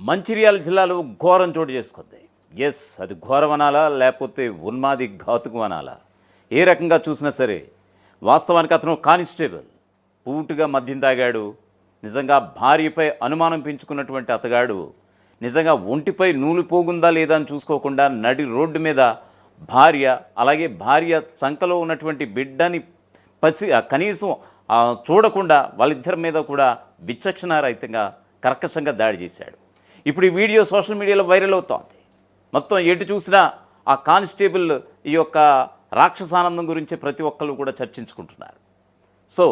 మంచిర్యాల జిల్లాలో ఘోరం చోటు చేసుకుంది. అది ఘోరం అనాలా లేకపోతే ఉన్మాది ఘాతుకు అనాలా? ఏ రకంగా చూసినా సరే వాస్తవానికి అతను కానిస్టేబుల్ పూటుగా మద్యం తాగాడు. నిజంగా భార్యపై అనుమానం పెంచుకున్నటువంటి అతగాడు నిజంగా ఒంటిపై నూలు పోగుందా లేదా అని చూసుకోకుండా నడి రోడ్డు మీద అలాగే భార్య చంకలో ఉన్నటువంటి బిడ్డని కనీసం చూడకుండా వాళ్ళిద్దరి మీద కూడా విచక్షణారహితంగా కర్కశంగా దాడి చేశాడు. ఇప్పుడు ఈ వీడియో సోషల్ మీడియాలో వైరల్ అవుతోంది. మొత్తం ఎటు చూసినా ఆ కానిస్టేబుల్ ఈ యొక్క రాక్షసానందం గురించి ప్రతి ఒక్కళ్ళు కూడా చర్చించుకుంటున్నారు. సో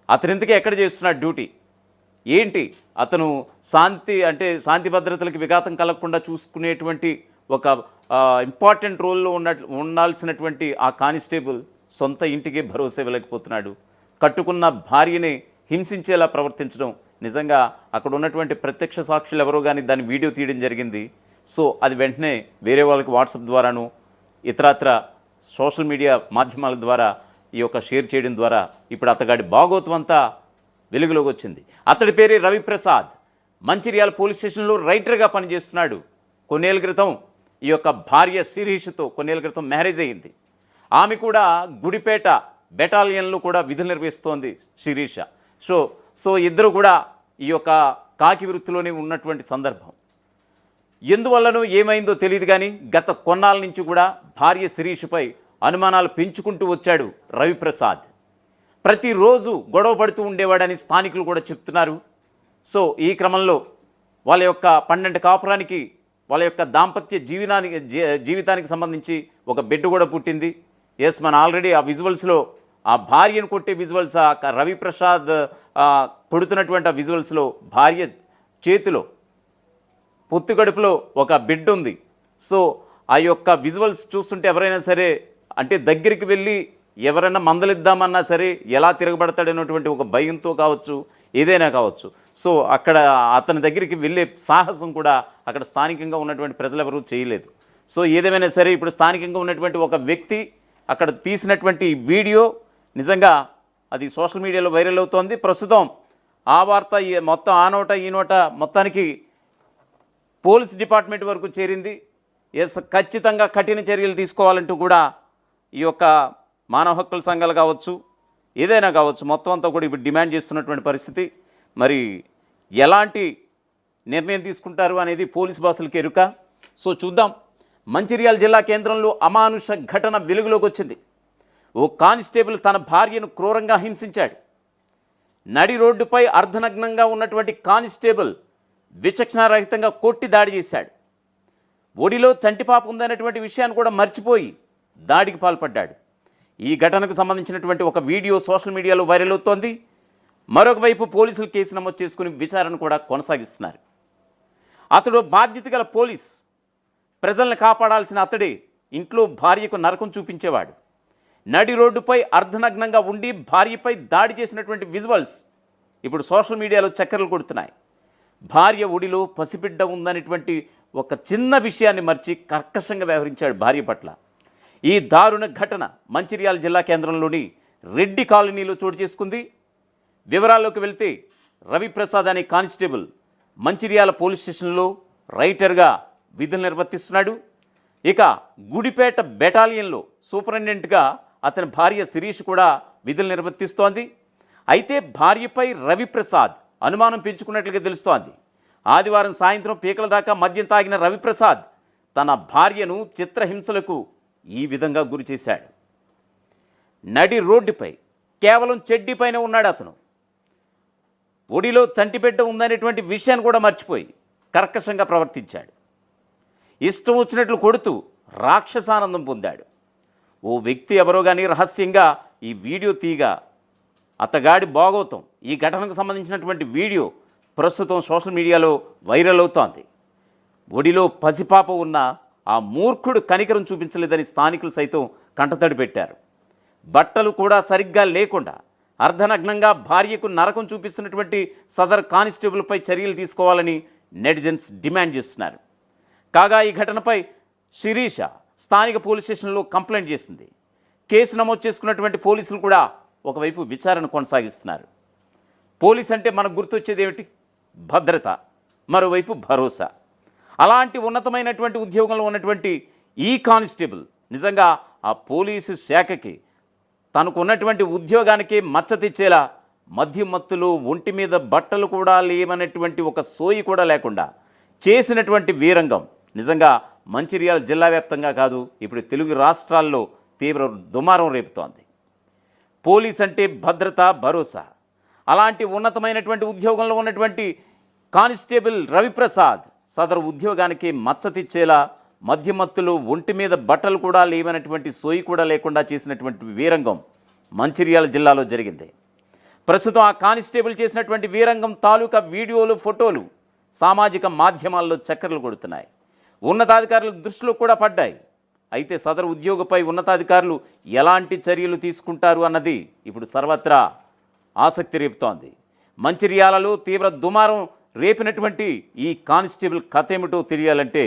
అతను ఇంతకీ ఎక్కడ చేస్తున్నాడు డ్యూటీ ఏంటి? అతను శాంతి భద్రతలకు విఘాతం కలగకుండా చూసుకునేటువంటి ఒక ఇంపార్టెంట్ రోల్లో ఉండాల్సినటువంటి ఆ కానిస్టేబుల్ సొంత ఇంటికి భరోసా ఇవ్వలేకపోతున్నాడు. కట్టుకున్న భార్యని హింసించేలా ప్రవర్తించడం నిజంగా అక్కడ ఉన్నటువంటి ప్రత్యక్ష సాక్షులు ఎవరో కానీ దాన్ని వీడియో తీయడం జరిగింది. సో అది వెంటనే వేరే వాళ్ళకి వాట్సాప్ ద్వారాను ఇతరత్ర సోషల్ మీడియా మాధ్యమాల ద్వారా ఈ యొక్క షేర్ చేయడం ద్వారా ఇప్పుడు అతగాడి భాగోతం అంతా వెలుగులోకి వచ్చింది. అతడి పేరే రవిప్రసాద్. మంచిర్యాల పోలీస్ స్టేషన్లో రైటర్గా పనిచేస్తున్నాడు. కొన్నేళ్ళ క్రితం ఈ యొక్క భార్య శిరీష్తో మ్యారేజ్ అయ్యింది. ఆమె కూడా గుడిపేట బెటాలియన్లో కూడా విధులు నిర్వహిస్తోంది శిరీష. సో ఇద్దరు కూడా ఈ యొక్క కాకి వృత్తిలోనే ఉన్నటువంటి సందర్భం. ఎందువల్లనో ఏమైందో తెలియదు కానీ గత కొన్నాళ్ళ నుంచి కూడా భార్య శిరీష్పై అనుమానాలు పెంచుకుంటూ వచ్చాడు రవిప్రసాద్. ప్రతిరోజు గొడవ పడుతూ ఉండేవాడని స్థానికులు కూడా చెప్తున్నారు. సో ఈ క్రమంలో వాళ్ళ యొక్క 12 కాపురానికి వాళ్ళ యొక్క దాంపత్య జీవితానికి సంబంధించి ఒక బిడ్డ కూడా పుట్టింది. మన ఆల్రెడీ ఆ విజువల్స్లో ఆ భార్యను కొట్టే విజువల్స్, రవిప్రసాద్ కొడుతున్నటువంటి ఆ విజువల్స్లో భార్య చేతిలో పొత్తుగడుపులో ఒక బిడ్డ ఉంది. సో ఆ యొక్క విజువల్స్ చూస్తుంటే ఎవరైనా సరే దగ్గరికి వెళ్ళి ఎవరైనా మందలిద్దామన్నా సరే ఎలా తిరగబడతాడనేటువంటి ఒక భయంతో కావచ్చు, ఏదైనా కావచ్చు. సో అక్కడ అతని దగ్గరికి వెళ్ళే సాహసం కూడా అక్కడ స్థానికంగా ఉన్నటువంటి ప్రజలు ఎవరూ చేయలేదు. సో ఏదేమైనా సరే ఇప్పుడు స్థానికంగా ఉన్నటువంటి ఒక వ్యక్తి అక్కడ తీసినటువంటి వీడియో నిజంగా అది సోషల్ మీడియాలో వైరల్ అవుతోంది. ప్రస్తుతం ఆ వార్త మొత్తం ఆ నోట ఈ నోట మొత్తానికి పోలీస్ డిపార్ట్మెంట్ వరకు చేరింది. ఖచ్చితంగా కఠిన చర్యలు తీసుకోవాలంటూ కూడా ఈ యొక్క మానవ హక్కుల సంఘాలు కావచ్చు, ఏదైనా కావచ్చు, మొత్తం అంతా కూడా ఇప్పుడు డిమాండ్ చేస్తున్నటువంటి పరిస్థితి. మరి ఎలాంటి నిర్ణయం తీసుకుంటారు అనేది పోలీస్ బాసులకు ఎరుక. సో చూద్దాం. మంచిర్యాల జిల్లా కేంద్రంలో అమానుష ఘటన వెలుగులోకి వచ్చింది. ఓ కానిస్టేబుల్ తన భార్యను క్రూరంగా హింసించాడు. నడి రోడ్డుపై అర్ధనగ్నంగా ఉన్నటువంటి కానిస్టేబుల్ విచక్షణారహితంగా కొట్టి దాడి చేశాడు. ఒడిలో చంటిపాప ఉందనేటువంటి విషయాన్ని కూడా మర్చిపోయి దాడికి పాల్పడ్డాడు. ఈ ఘటనకు సంబంధించినటువంటి ఒక వీడియో సోషల్ మీడియాలో వైరల్ అవుతోంది. మరొక వైపు పోలీసులు కేసు నమోదు చేసుకుని విచారణ కూడా కొనసాగిస్తున్నారు. అతడు బాధ్యత గల పోలీస్. ప్రజల్ని కాపాడాల్సిన అతడే ఇంట్లో భార్యకు నరకం చూపించేవాడు. నడి రోడ్డుపై అర్ధనగ్నంగా ఉండి భార్యపై దాడి చేసినటువంటి విజువల్స్ ఇప్పుడు సోషల్ మీడియాలో చక్కర్లు కొడుతున్నాయి. భార్య ఒడిలో పసిబిడ్డ ఉందనేటువంటి ఒక చిన్న విషయాన్ని మర్చి కర్కశంగా వ్యవహరించాడు భార్య పట్ల. ఈ దారుణ ఘటన మంచిర్యాల జిల్లా కేంద్రంలోని రెడ్డి కాలనీలో చోటు చేసుకుంది. వివరాల్లోకి వెళ్తే రవిప్రసాద్ అనే కానిస్టేబుల్ మంచిర్యాల పోలీస్ స్టేషన్లో రైటర్గా విధులు నిర్వర్తిస్తున్నాడు. ఇక గుడిపేట బెటాలియన్లో సూపరింటెండెంట్గా అతని భార్య శిరీష్ కూడా విధులు నిర్వర్తిస్తోంది. అయితే భార్యపై రవిప్రసాద్ అనుమానం పెంచుకున్నట్లుగా తెలుస్తోంది. ఆదివారం సాయంత్రం పీకల దాకా మద్యం తాగిన రవిప్రసాద్ తన భార్యను చిత్రహింసలకు ఈ విధంగా గురి చేశాడు. నడి రోడ్డుపై కేవలం చెడ్డీపైన ఉన్నాడు అతను. ఒడిలో చంటిబిడ్డ ఉందనేటువంటి విషయాన్ని కూడా మర్చిపోయి కర్కశంగా ప్రవర్తించాడు. ఇష్టం వచ్చినట్లు కొడుతూ రాక్షసానందం పొందాడు. ఓ వ్యక్తి ఎవరో కానీ రహస్యంగా ఈ వీడియో తీయగా అతగాడి భాగోతం ఈ ఘటనకు సంబంధించినటువంటి వీడియో ప్రస్తుతం సోషల్ మీడియాలో వైరల్ అవుతోంది. ఒడిలో పసిపాప ఉన్న ఆ మూర్ఖుడు కనికరం చూపించలేదని స్థానికులు సైతం కంటతడి పెట్టారు. బట్టలు కూడా సరిగ్గా లేకుండా అర్ధనగ్నంగా భార్యకు నరకం చూపిస్తున్నటువంటి సదర్ కానిస్టేబుల్పై చర్యలు తీసుకోవాలని నెటిజన్స్ డిమాండ్ చేస్తున్నారు. కాగా ఈ ఘటనపై శిరీష స్థానిక పోలీస్ స్టేషన్లో కంప్లైంట్ చేసింది. కేసు నమోదు చేసుకున్నటువంటి పోలీసులు కూడా ఒకవైపు విచారణ కొనసాగిస్తున్నారు. పోలీస్ అంటే మనకు గుర్తొచ్చేది ఏమిటి? భద్రత. మరోవైపు భరోసా. అలాంటి ఉన్నతమైనటువంటి ఉద్యోగంలో ఉన్నటువంటి ఈ కానిస్టేబుల్ నిజంగా ఆ పోలీసు శాఖకి తనకు ఉన్నటువంటి ఉద్యోగానికి మచ్చ తెచ్చేలా మద్యం మత్తులో ఒంటి మీద బట్టలు కూడా లేవనటువంటి ఒక సోయి కూడా లేకుండా చేసినటువంటి వీరంగం నిజంగా మంచిర్యాల జిల్లా వ్యాప్తంగా కాదు, ఇప్పుడు తెలుగు రాష్ట్రాల్లో తీవ్ర దుమారం రేపుతోంది. పోలీస్ అంటే భద్రత, భరోసా. అలాంటి ఉన్నతమైనటువంటి ఉద్యోగంలో ఉన్నటువంటి కానిస్టేబుల్ రవిప్రసాద్ సదరు ఉద్యోగానికి మచ్చ తెచ్చేలా మధ్యమత్తులో ఒంటి మీద బట్టలు కూడా లేవనటువంటి సోయి కూడా లేకుండా చేసినటువంటి వీరంగం మంచిర్యాల జిల్లాలో జరిగింది. ప్రస్తుతం ఆ కానిస్టేబుల్ చేసినటువంటి వీరంగం తాలూకా వీడియోలు, ఫోటోలు సామాజిక మాధ్యమాల్లో చక్కర్లు కొడుతున్నాయి. ఉన్నతాధికారుల దృష్టిలో కూడా పడ్డాయి. అయితే సదరు ఉద్యోగపై ఉన్నతాధికారులు ఎలాంటి చర్యలు తీసుకుంటారు అన్నది ఇప్పుడు సర్వత్రా ఆసక్తి రేపుతోంది. మంచిర్యాలలో తీవ్ర దుమారం రేపినటువంటి ఈ కానిస్టేబుల్ కథ ఏమిటో తెలియాలంటే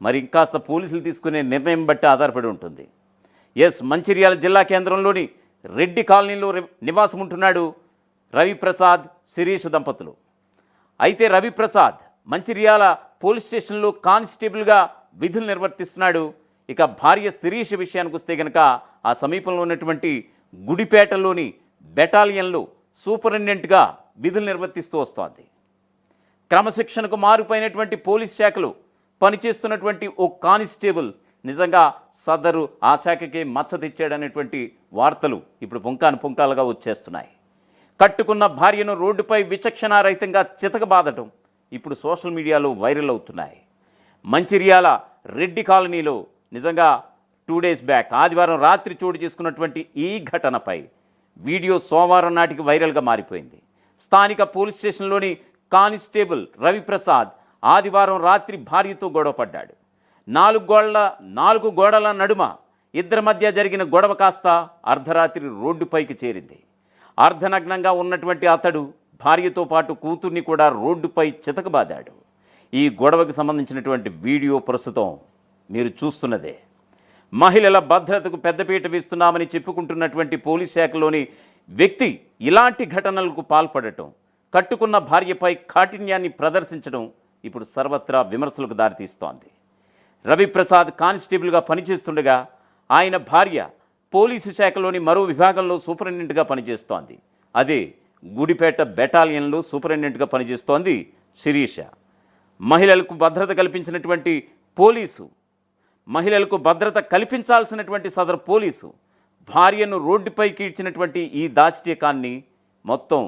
మరి ఇంకాస్త పోలీసులు తీసుకునే నిర్ణయం బట్టి ఆధారపడి ఉంటుంది. మంచిర్యాల జిల్లా కేంద్రంలోని రెడ్డి కాలనీలో నివాసం ఉంటున్నాడు రవిప్రసాద్, శిరీష్ దంపతులు. అయితే రవిప్రసాద్ మంచిర్యాల పోలీస్ స్టేషన్లో కానిస్టేబుల్గా విధులు నిర్వర్తిస్తున్నాడు. ఇక భార్య శిరీష్ విషయానికి వస్తే కనుక ఆ సమీపంలో ఉన్నటువంటి గుడిపేటలోని బెటాలియన్లో సూపరింటెండెంట్గా విధులు నిర్వర్తిస్తూ వస్తోంది. క్రమశిక్షణకు మారిపోయినటువంటి పోలీస్ శాఖలో పనిచేస్తున్నటువంటి ఓ కానిస్టేబుల్ నిజంగా సదరు ఆ శాఖకి మచ్చ తెచ్చాడనేటువంటి వార్తలు ఇప్పుడు పుంకాలుగా వచ్చేస్తున్నాయి. కట్టుకున్న భార్యను రోడ్డుపై విచక్షణారహితంగా చితకబాదటం ఇప్పుడు సోషల్ మీడియాలో వైరల్ అవుతున్నాయి. మంచిర్యాల రెడ్డి కాలనీలో నిజంగా 2 డేస్ బ్యాక్ ఆదివారం రాత్రి చోటు చేసుకున్నటువంటి ఈ ఘటనపై వీడియో సోమవారం నాటికి వైరల్గా మారిపోయింది. స్థానిక పోలీస్ స్టేషన్లోని కానిస్టేబుల్ రవిప్రసాద్ ఆదివారం రాత్రి భార్యతో గొడవపడ్డాడు. 4 గోడల నడుమ ఇద్దరి మధ్య జరిగిన గొడవ కాస్త అర్ధరాత్రి రోడ్డుపైకి చేరింది. అర్ధనగ్నంగా ఉన్నటువంటి అతడు భార్యతో పాటు కూతుర్ని కూడా రోడ్డుపై చితకబాదాడు. ఈ గొడవకు సంబంధించినటువంటి వీడియో ప్రస్తుతం మీరు చూస్తున్నదే. మహిళల భద్రతకు పెద్దపీట వేస్తున్నామని చెప్పుకుంటున్నటువంటి పోలీస్ శాఖలోని వ్యక్తి ఇలాంటి ఘటనలకు పాల్పడటం, కట్టుకున్న భార్యపై కాఠిన్యాన్ని ప్రదర్శించడం ఇప్పుడు సర్వత్రా విమర్శలకు దారితీస్తోంది. రవిప్రసాద్ కానిస్టేబుల్గా పనిచేస్తుండగా ఆయన భార్య పోలీసు శాఖలోని మరో విభాగంలో సూపరింటెండెంట్గా పనిచేస్తోంది. అదే గుడిపేట బెటాలియన్లో సూపరింటెండెంట్గా పనిచేస్తోంది శిరీష. మహిళలకు భద్రత కల్పించినటువంటి పోలీసు, మహిళలకు భద్రత కల్పించాల్సినటువంటి సదరు పోలీసు భార్యను రోడ్డుపైకి ఇచ్చినటువంటి ఈ దాష్ట్యకాన్ని మొత్తం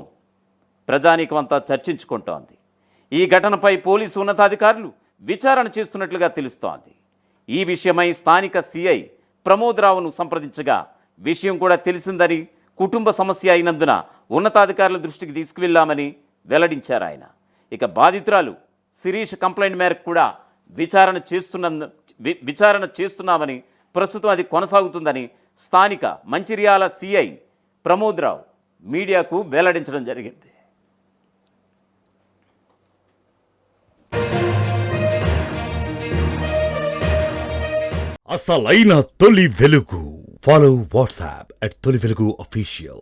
ప్రజానీకమంతా చర్చించుకుంటోంది. ఈ ఘటనపై పోలీసు ఉన్నతాధికారులు విచారణ చేస్తున్నట్లుగా తెలుస్తోంది. ఈ విషయమై స్థానిక సిఐ ప్రమోదరావును సంప్రదించగా విషయం కూడా తెలిసిందని, కుటుంబ సమస్య అయినందున ఉన్నతాధికారుల దృష్టికి తీసుకువెళ్లామని వెల్లడించారు ఆయన. ఇక బాధితురాలు శిరీష్ కంప్లైంట్ మేరకు కూడా విచారణ చేస్తున్నామని, ప్రస్తుతం అది కొనసాగుతుందని స్థానిక మంచిర్యాల సిఐ ప్రమోదరావు మీడియాకు వెల్లడించడం జరిగింది. అసలైన తొలి వెలుగు. ఫాలో వాట్సాప్ @తొలి వెలుగు official.